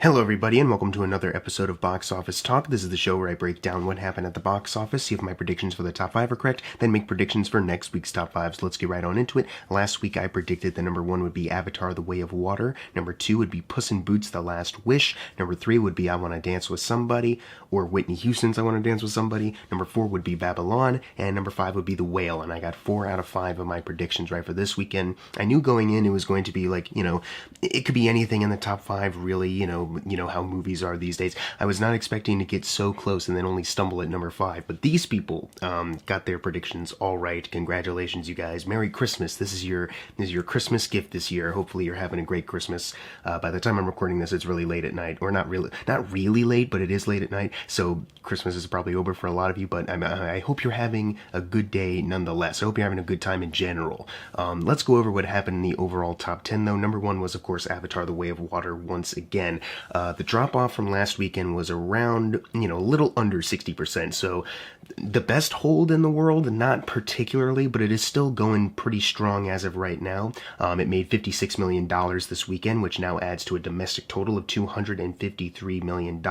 Hello everybody and welcome to another episode of Box Office Talk. This is the show where I break down what happened at the box office, see if my predictions for the top 5 are correct, then make predictions for next week's top 5. So let's get right on into it. Last week I predicted that number 1 would be Avatar: The Way of Water, number 2 would be Puss in Boots: The Last Wish, number 3 would be I Wanna Dance with Somebody, or Whitney Houston's I Wanna Dance with Somebody, number 4 would be Babylon, and number 5 would be The Whale, and I got 4 out of 5 of my predictions right for this weekend. I knew going in it was going to be like, it could be anything in the top 5 really, you know how movies are these days. I was not expecting to get so close and then only stumble at number 5, but these people got their predictions all right. Congratulations, you guys. Merry Christmas. This is your Christmas gift this year. Hopefully you're having a great Christmas. By the time I'm recording this, it's really late at night, or not really late, but it is late at night, so Christmas is probably over for a lot of you, but I hope you're having a good day nonetheless. I hope you're having a good time in general. Let's go over what happened in the overall top 10 though. Number 1 was of course Avatar: The Way of Water once again. The drop off from last weekend was around, a little under 60%. So the best hold in the world, not particularly, but it is still going pretty strong as of right now. It made $56 million this weekend, which now adds to a domestic total of $253 million.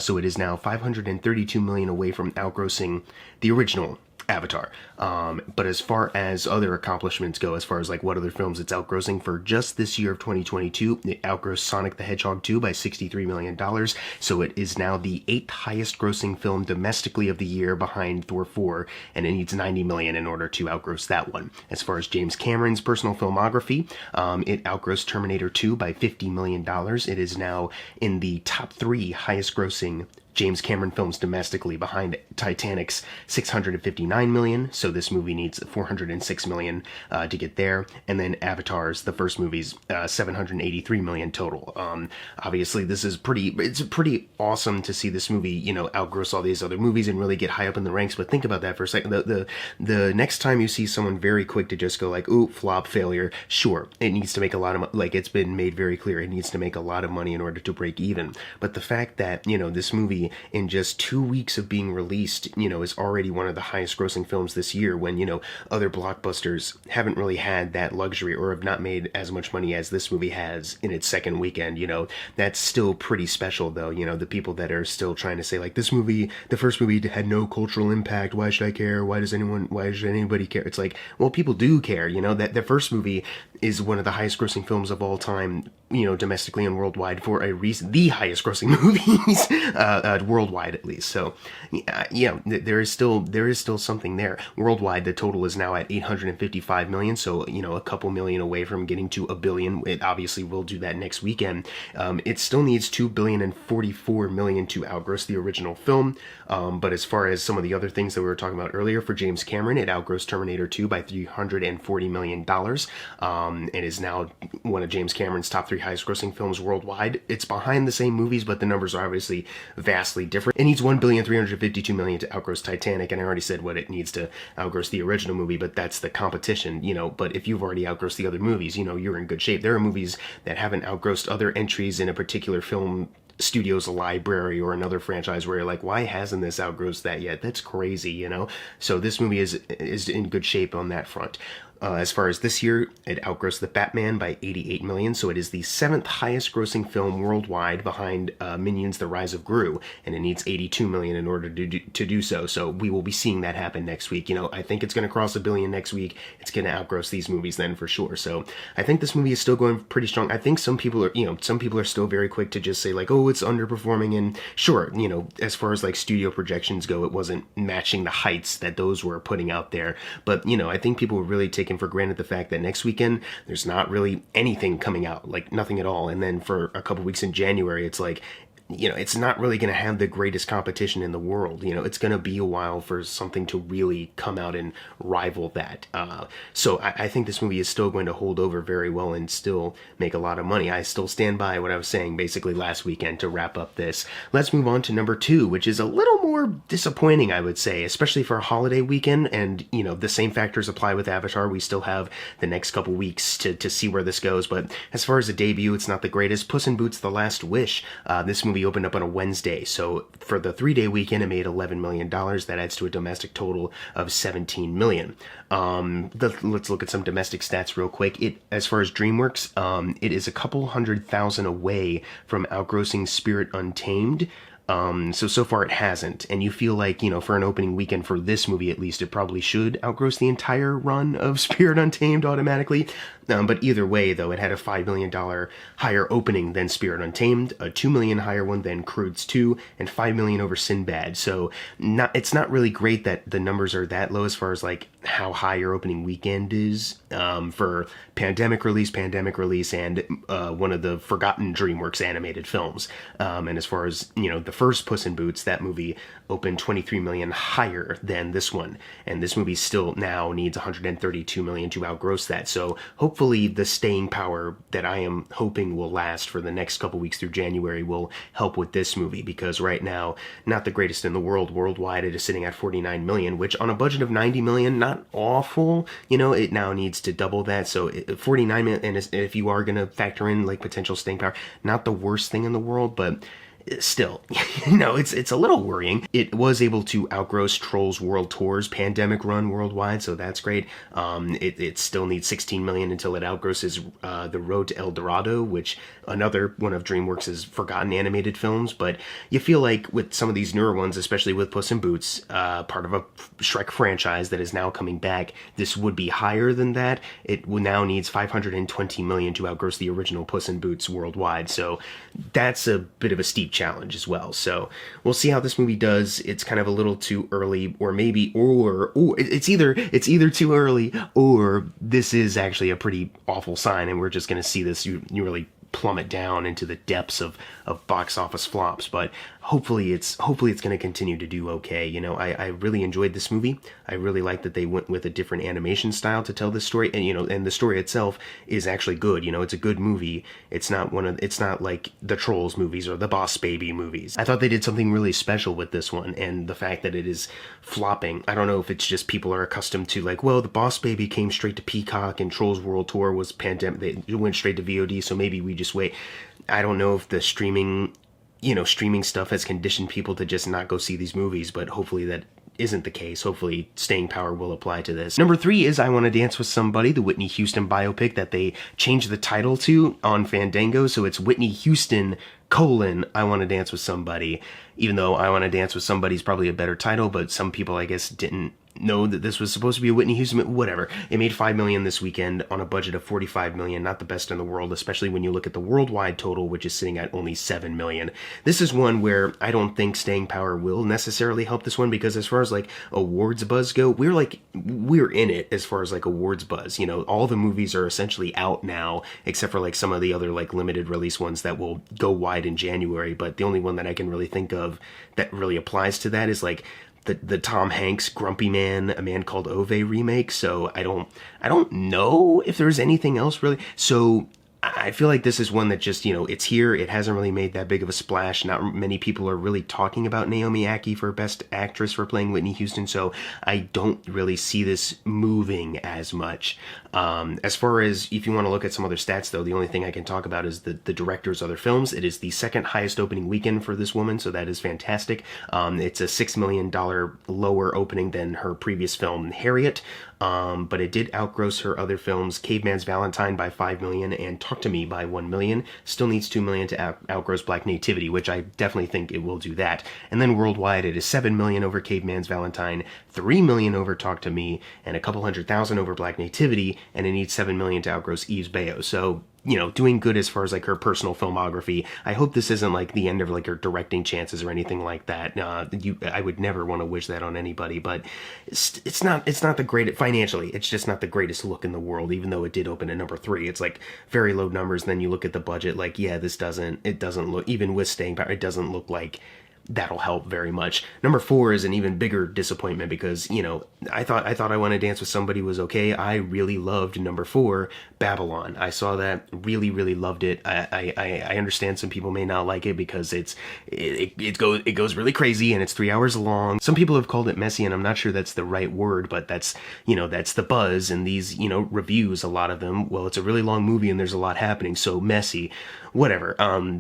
So it is now $532 million away from outgrossing the original Avatar. But as far as other accomplishments go, as far as like what other films it's outgrossing for just this year of 2022, it outgrossed Sonic the Hedgehog 2 by $63 million. So it is now the 8th highest grossing film domestically of the year behind Thor 4, and it needs $90 million in order to outgross that one. As far as James Cameron's personal filmography, it outgrossed Terminator 2 by $50 million. It is now in the top 3 highest grossing James Cameron films domestically behind Titanic's $659 million, so this movie needs $406 million to get there, and then Avatar's, the first movie's, $783 million total. Obviously this is pretty awesome to see this movie, outgross all these other movies and really get high up in the ranks, but think about that for a second. The next time you see someone very quick to just go like, ooh, flop, failure, sure, it needs to make a lot of like it's been made very clear, it needs to make a lot of money in order to break even. But the fact that, this movie in just 2 weeks of being released, is already one of the highest grossing films this year when, other blockbusters haven't really had that luxury or have not made as much money as this movie has in its second weekend, that's still pretty special though. The people that are still trying to say like, this movie, the first movie had no cultural impact, why should I care? Why should anybody care? It's like, well, people do care, that the first movie is one of the highest grossing films of all time, domestically and worldwide for a reason, the highest grossing movies, worldwide at least. So, yeah, there is still something there. Worldwide, the total is now at $855 million, so, a couple million away from getting to $1 billion. It obviously will do that next weekend. It still needs $2,044 million to outgross the original film, but as far as some of the other things that we were talking about earlier, for James Cameron, it outgrossed Terminator 2 by $340 million, and is now one of James Cameron's top 3 highest grossing films worldwide. It's behind the same movies, but the numbers are obviously vastly different. It needs $1,352 million to outgross Titanic, and I already said what it needs to outgross the original movie, but that's the competition, but if you've already outgrossed the other movies, you're in good shape. There are movies that haven't outgrossed other entries in a particular film studio's library or another franchise where you're like, why hasn't this outgrossed that yet? That's crazy, So this movie is in good shape on that front. As far as this year, it outgrossed The Batman by $88 million, so it is the 7th highest grossing film worldwide behind Minions: The Rise of Gru, and it needs $82 million in order to do so. So we will be seeing that happen next week. I think it's going to cross $1 billion next week. It's going to outgross these movies then for sure. So I think this movie is still going pretty strong. I think some people are still very quick to just say like, oh, it's underperforming, and sure, as far as like studio projections go, it wasn't matching the heights that those were putting out there. But I think people were really taking for granted the fact that next weekend there's not really anything coming out, like nothing at all, and then for a couple weeks in January it's like, it's not really going to have the greatest competition in the world. It's going to be a while for something to really come out and rival that. So I think this movie is still going to hold over very well and still make a lot of money. I still stand by what I was saying basically last weekend to wrap up this. Let's move on to number 2, which is a little more disappointing, I would say, especially for a holiday weekend. And, the same factors apply with Avatar. We still have the next couple weeks to see where this goes. But as far as a debut, it's not the greatest. Puss in Boots: The Last Wish. This movie movie opened up on a Wednesday, so for the 3-day weekend, it made $11 million. That adds to a domestic total of $17 million. Let's look at some domestic stats real quick. As far as DreamWorks, it is a couple 100,000 away from outgrossing Spirit Untamed. So far it hasn't, and you feel like, for an opening weekend for this movie at least, it probably should outgross the entire run of Spirit Untamed automatically. But either way, though, it had a $5 million higher opening than Spirit Untamed, a $2 million higher one than Croods 2, and $5 million over Sinbad. So it's not really great that the numbers are that low as far as like how high your opening weekend is for pandemic release, and one of the forgotten DreamWorks animated films. And as far as, the first Puss in Boots, that movie opened $23 million higher than this one, and this movie still now needs $132 million to outgross that. So hopefully the staying power that I am hoping will last for the next couple weeks through January will help with this movie, because right now, not the greatest in the world. Worldwide, it is sitting at $49 million, which on a budget of $90 million, not awful. It now needs to double that. So $49 million, and if you are going to factor in like potential staying power, not the worst thing in the world, but still, it's a little worrying. It was able to outgross Trolls World Tour's pandemic run worldwide, so that's great. It still needs $16 million until it outgrosses The Road to El Dorado, which another one of DreamWorks' forgotten animated films. But you feel like with some of these newer ones, especially with Puss in Boots, part of a Shrek franchise that is now coming back, this would be higher than that. It now needs $520 million to outgross the original Puss in Boots worldwide, so that's a bit of a steep challenge as well. So we'll see how this movie does. It's kind of a little too early, or it's either too early, or this is actually a pretty awful sign, and we're just going to see this you really plummet down into the depths of box office flops. But hopefully it's going to continue to do okay. I really enjoyed this movie. I really like that they went with a different animation style to tell this story, and the story itself is actually good. It's a good movie. It's not like the Trolls movies or the Boss Baby movies. I thought they did something really special with this one, and the fact that it is flopping, I don't know if it's just people are accustomed to like, well, the Boss Baby came straight to Peacock and Trolls World Tour was pandemic, they went straight to VOD, so maybe we just wait. I don't know if the streaming stuff has conditioned people to just not go see these movies, but hopefully that isn't the case. Hopefully staying power will apply to this. Number 3 is I Want to Dance with Somebody, the Whitney Houston biopic that they changed the title to on Fandango, so it's Whitney Houston : I Want to Dance with Somebody, even though I Want to Dance with Somebody is probably a better title, but some people, I guess, didn't know that this was supposed to be a Whitney Houston, whatever. It made $5 million this weekend on a budget of $45 million, not the best in the world, especially when you look at the worldwide total, which is sitting at only $7 million. This is one where I don't think staying power will necessarily help this one, because as far as like awards buzz go, we're in it as far as like awards buzz. All the movies are essentially out now, except for like some of the other like limited release ones that will go wide in January. But the only one that I can really think of that really applies to that is like the Tom Hanks Grumpy Man, A Man Called Ove remake. So I don't know if there's anything else really. So I feel like this is one that just, it's here. It hasn't really made that big of a splash. Not many people are really talking about Naomi Ackie for Best Actress for playing Whitney Houston, so I don't really see this moving as much. As far as if you want to look at some other stats, though, the only thing I can talk about is the director's other films. It is the second highest opening weekend for this woman, so that is fantastic. It's a $6 million lower opening than her previous film, Harriet. But it did outgross her other films, Caveman's Valentine by $5 million and Talk to Me by $1 million. Still needs $2 million to outgross Black Nativity, which I definitely think it will do that. And then worldwide, it is $7 million over Caveman's Valentine, $3 million over Talk to Me, and a couple 100,000 over Black Nativity, and it needs $7 million to outgross Eve's Bayo. So, doing good as far as like her personal filmography. I hope this isn't like the end of like her directing chances or anything like that. I would never want to wish that on anybody, but it's not the greatest financially. It's just not the greatest look in the world, even though it did open at number 3. It's like very low numbers. And then you look at the budget, like, yeah, it doesn't look, even with staying power, it doesn't look like that'll help very much. Number 4 is an even bigger disappointment because, I thought I Want to Dance with Somebody was okay. I really loved number 4, Babylon. I saw that, really, really loved it. I understand some people may not like it because it goes really crazy and it's 3 hours long. Some people have called it messy, and I'm not sure that's the right word, but that's the buzz in these, reviews, a lot of them. Well, it's a really long movie and there's a lot happening, so messy. Whatever.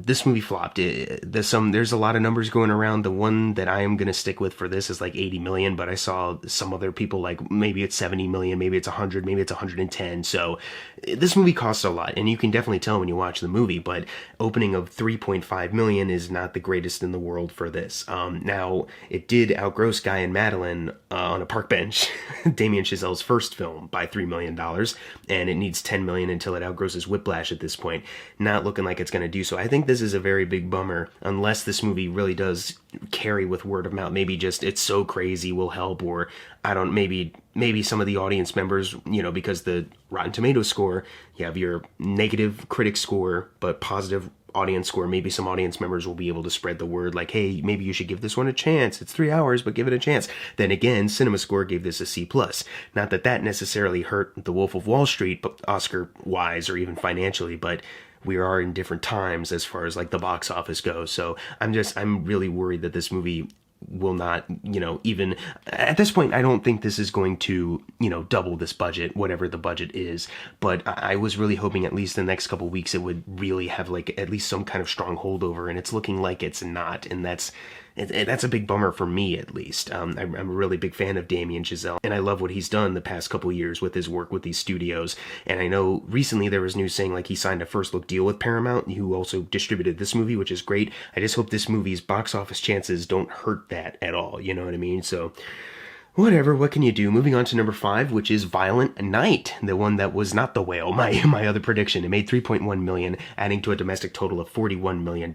This movie flopped. There's a lot of numbers going around. The one that I am going to stick with for this is like 80 million, but I saw some other people like maybe it's 70 million, maybe it's 100, maybe it's 110. So this movie costs a lot, and you can definitely tell when you watch the movie, but opening of 3.5 million is not the greatest in the world for this. Now, it did outgross Guy and Madeline on a park bench, Damien Chazelle's first film, by $3 million, and it needs 10 million until it outgrosses Whiplash at this point. Not looking like it's going to do so. I think this is a very big bummer, unless this movie really does carry with word of mouth. Maybe just it's so crazy will help, or maybe some of the audience members, because the Rotten Tomatoes score, you have your negative critic score but positive audience score. Maybe some audience members will be able to spread the word like, hey, maybe you should give this one a chance. It's 3 hours, but give it a chance. Then again, CinemaScore gave this a C+. Not that necessarily hurt The Wolf of Wall Street, but Oscar-wise or even financially, but we are in different times as far as like the box office goes. So I'm really worried that this movie will not, even at this point, I don't think this is going to, double this budget, whatever the budget is. But I was really hoping at least the next couple weeks it would really have like at least some kind of strong holdover, and it's looking like it's not. And that's a big bummer for me, at least. I'm a really big fan of Damien Chazelle, and I love what he's done the past couple years with his work with these studios. And I know recently there was news saying like he signed a first look deal with Paramount, who also distributed this movie, which is great. I just hope this movie's box office chances don't hurt that at all, you know what I mean? So whatever, what can you do? Moving on to number 5, which is Violent Night, the one that was not The Whale, my other prediction. It made 3.1 million, adding to a domestic total of $41 million,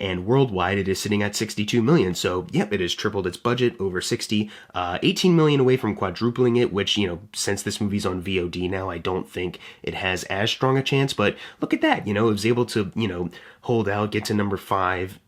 and worldwide it is sitting at 62 million. So, yep, it has tripled its budget, over 60, 18 million away from quadrupling it, which, since this movie's on VOD now, I don't think it has as strong a chance, but look at that, it was able to, hold out, get to number 5,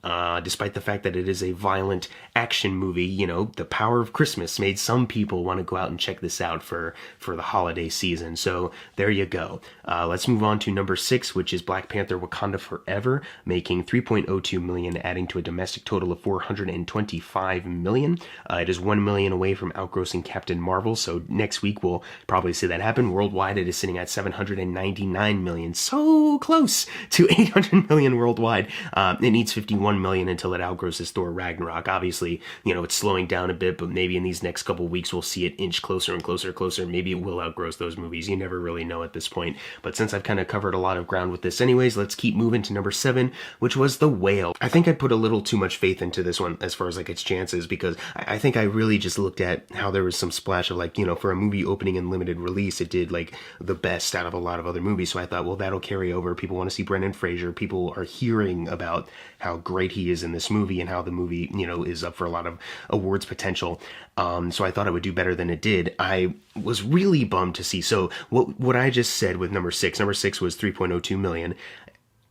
despite the fact that it is a violent action movie. The power of Christmas made some people want to go out and check this out for the holiday season. So there you go. Let's move on to number 6, which is Black Panther: Wakanda Forever, making 3.02 million, adding to a domestic total of 425 million. It is 1 million away from outgrossing Captain Marvel, so next week we'll probably see that happen. Worldwide, it is sitting at 799 million, so close to 800 million worldwide. It needs 51 million until it outgrosses Thor Ragnarok. Obviously, it's slowing down a bit, but maybe in these next couple weeks we'll see it inch closer and closer. Maybe it will outgross those movies. You never really know at this point. But since I've kind of covered a lot of ground with this anyways, let's keep moving to number 7, which was The Whale. I think I put a little too much faith into this one as far as like its chances, because I think I really just looked at how there was some splash of like, for a movie opening in limited release, it did like the best out of a lot of other movies. So I thought, well, that'll carry over. People want to see Brendan Fraser. People are hearing about how great he is in this movie and how the movie, is up for a lot of awards potential. So I thought it would do better than it did. I was really bummed to see. So what I just said with number 6 was 3.02 million.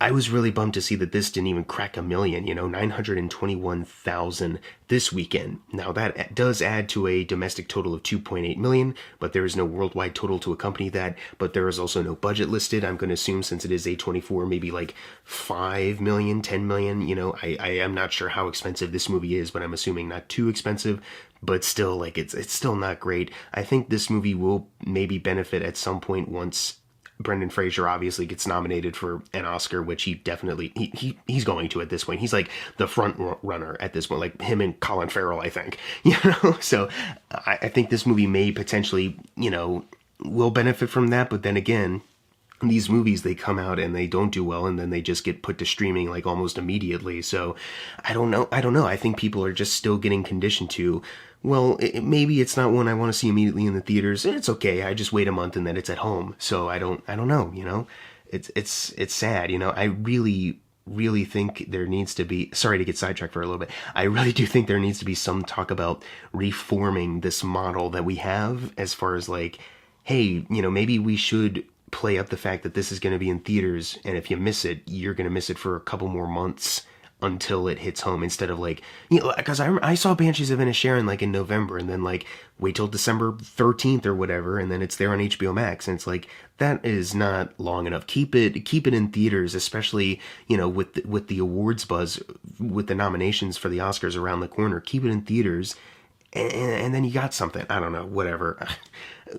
I was really bummed to see that this didn't even crack a million, 921,000 this weekend. Now that does add to a domestic total of 2.8 million, but there is no worldwide total to accompany that, but there is also no budget listed. I'm going to assume since it is A24, maybe like 5 million, 10 million, I am not sure how expensive this movie is, but I'm assuming not too expensive, but still, like, it's still not great. I think this movie will maybe benefit at some point once Brendan Fraser obviously gets nominated for an Oscar, which he definitely, he's going to at this point. He's like the front runner at this point, like him and Colin Farrell, I think, So I think this movie may potentially, will benefit from that. But then again, these movies, they come out and they don't do well, and then they just get put to streaming like almost immediately. So I don't know. I think people are just still getting conditioned to, well, maybe it's not one I want to see immediately in the theaters. It's okay. I just wait a month and then it's at home. So I don't know, it's sad. I really think there needs to be, sorry to get sidetracked for a little bit. I really do think there needs to be some talk about reforming this model that we have as far as like, hey, maybe we should play up the fact that this is going to be in theaters, and if you miss it, you're going to miss it for a couple more months until it hits home instead of like, you know, because I saw Banshees of Inisherin like in November and then like wait till December 13th or whatever and then it's there on HBO Max and it's like that is not long enough. Keep it in theaters, especially, you know, with the awards buzz, with the nominations for the Oscars around the corner. Keep it in theaters. And then you got something. I don't know, whatever.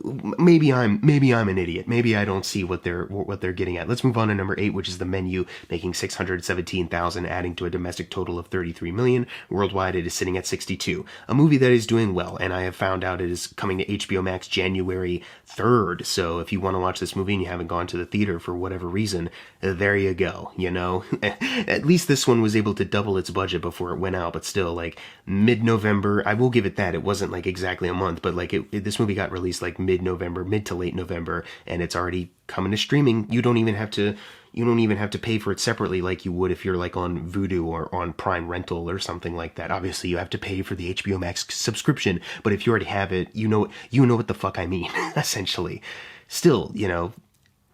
Maybe I'm an idiot. Maybe I don't see what they're getting at. Let's move on to number 8, which is The Menu, making $617,000, adding to a domestic total of $33 million. Worldwide, it is sitting at 62. A movie that is doing well, and I have found out it is coming to HBO Max January 3rd. So if you want to watch this movie and you haven't gone to the theater for whatever reason, there you go. You know, at least this one was able to double its budget before it went out. But still, like mid-November, I will give it that. It wasn't like exactly a month, but like this movie got released like mid to late November, and it's already coming to streaming. You don't even have to pay for it separately like you would if you're like on Vudu or on Prime Rental or something like that. Obviously, you have to pay for the HBO Max subscription, but if you already have it, you know what the fuck I mean, essentially. Still, you know,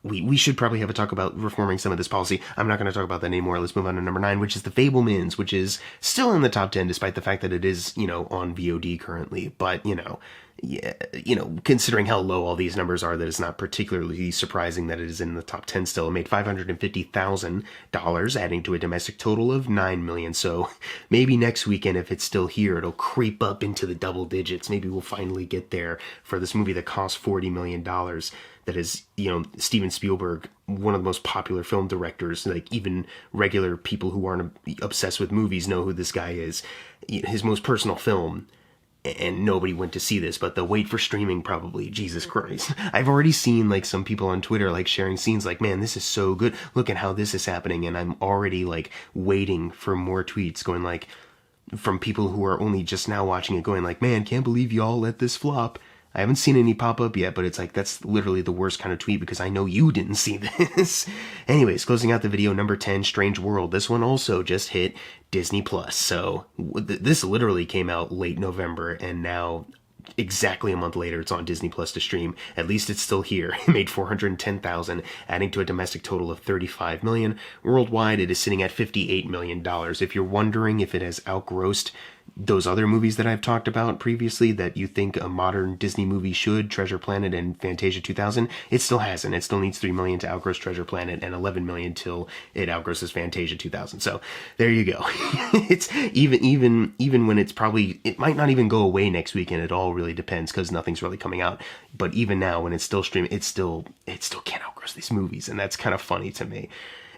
we should probably have a talk about reforming some of this policy. I'm not going to talk about that anymore. Let's move on to number 9, which is The Fable Men, which is still in the top 10 despite the fact that it is, you know, on VOD currently. But, you know, yeah, you know, considering how low all these numbers are, that it's not particularly surprising that it is in the top 10 still. It made $550,000, adding to a domestic total of $9 million. So maybe next weekend, if it's still here, it'll creep up into the double digits. Maybe we'll finally get there for this movie that cost $40 million. That is, you know, Steven Spielberg, one of the most popular film directors. Like, even regular people who aren't obsessed with movies know who this guy is. His most personal film, and nobody went to see this, but the wait for streaming probably, Jesus Christ. I've already seen, like, some people on Twitter, like, sharing scenes like, man, this is so good. Look at how this is happening. And I'm already, like, waiting for more tweets going, like, from people who are only just now watching it going, like, man, can't believe y'all let this flop. I haven't seen any pop up yet, but it's like, that's literally the worst kind of tweet because I know you didn't see this. Anyways, closing out the video, number 10, Strange World. This one also just hit Disney Plus. So this literally came out late November, and now exactly a month later, it's on Disney Plus to stream. At least it's still here. It made $410,000, adding to a domestic total of $35 million. Worldwide, it is sitting at $58 million. If you're wondering if it has outgrossed those other movies that I've talked about previously that you think a modern Disney movie should, Treasure Planet and Fantasia 2000, it still hasn't. It still needs $3 million to outgross Treasure Planet and $11 million till it outgrosses Fantasia 2000. So there you go. It's even when it's probably, it might not even go away next weekend. It all really depends because nothing's really coming out. But even now, when it's still streaming, it still can't outgross these movies, and that's kind of funny to me.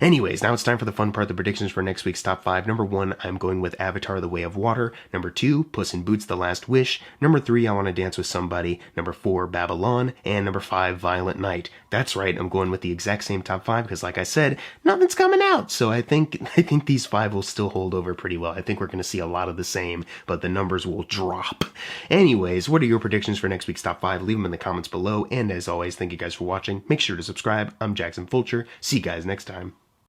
Anyways, now it's time for the fun part, the predictions for next week's top 5. Number 1, I'm going with Avatar: The Way of Water. Number 2, Puss in Boots: The Last Wish. Number 3, I Want to Dance with Somebody. Number 4, Babylon. And number 5, Violent Night. That's right, I'm going with the exact same top 5 because, like I said, nothing's coming out. So I think these 5 will still hold over pretty well. I think we're going to see a lot of the same, but the numbers will drop. Anyways, what are your predictions for next week's top 5? Leave them in the comments below. And as always, thank you guys for watching. Make sure to subscribe. I'm Jackson Fulcher. See you guys next time.